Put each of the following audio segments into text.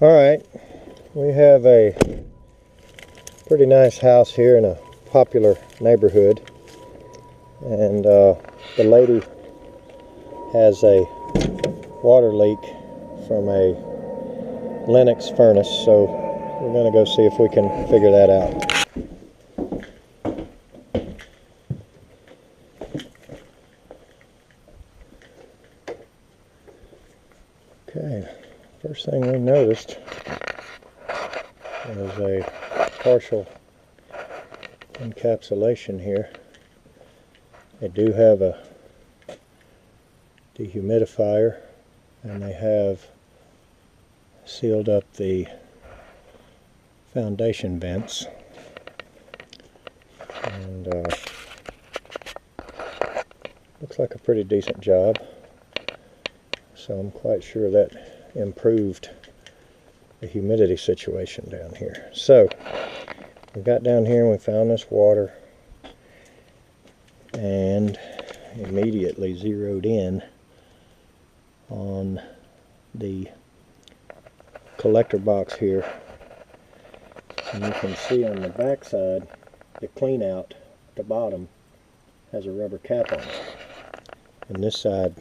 Alright, we have a pretty nice house here in a popular neighborhood, and the lady has a water leak from a Lennox furnace, so we're going to go see if we can figure that out. Okay, first thing we noticed was a partial encapsulation here. They do have a dehumidifier, and they have sealed up the foundation vents, and looks like a pretty decent job. So I'm quite sure that improved the humidity situation down here. So we got down here and we found this water and immediately zeroed in on the collector box here. And you can see on the back side, the clean out at the bottom has a rubber cap on it. And this side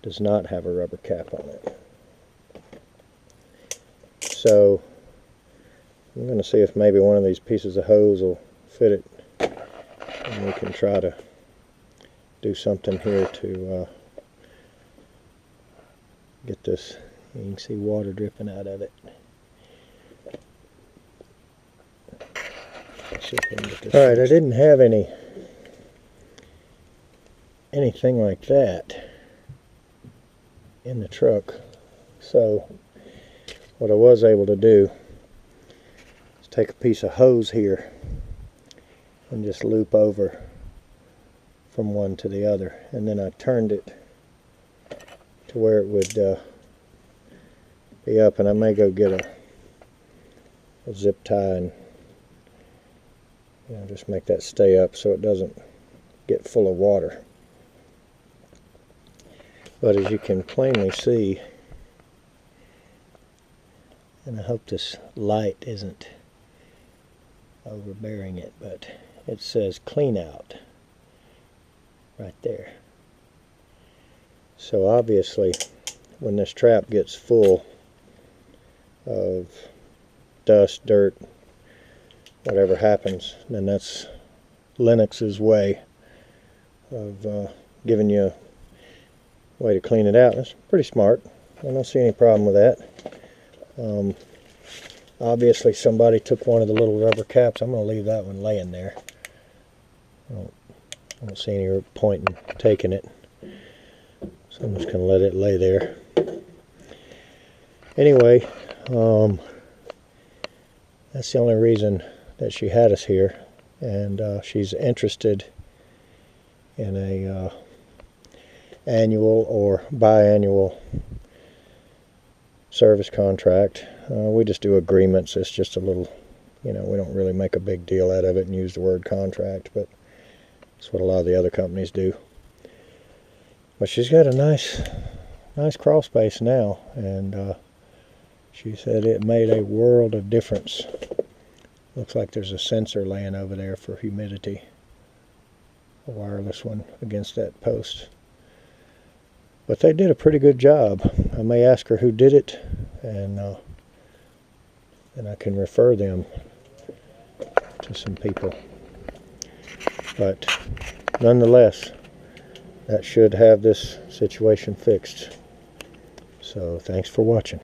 does not have a rubber cap on it. So I'm going to see if maybe one of these pieces of hose will fit it, and we can try to do something here to get this. You can see water dripping out of it. Alright, I didn't have anything like that in the truck, so what I was able to do is take a piece of hose here and just loop over from one to the other, and then I turned it to where it would be up, and I may go get a zip tie and just make that stay up so it doesn't get full of water. But as you can plainly see, and I hope this light isn't overbearing it, but it says clean out right there. So obviously when this trap gets full of dust, dirt, whatever happens, then that's Lennox's way of giving you a way to clean it out. That's pretty smart. I don't see any problem with that. Obviously somebody took one of the little rubber caps. I'm going to leave that one laying there. I don't see any point in taking it, so I'm just going to let it lay there. Anyway, that's the only reason that she had us here, and she's interested in a annual or biannual service contract. We just do agreements. It's just a little, we don't really make a big deal out of it and use the word contract, but that's what a lot of the other companies do. But she's got a nice crawl space now, and she said it made a world of difference. Looks like there's a sensor laying over there for humidity, a wireless one against that post. But they did a pretty good job. I may ask her who did it, and I can refer them to some people. But nonetheless, that should have this situation fixed. So thanks for watching.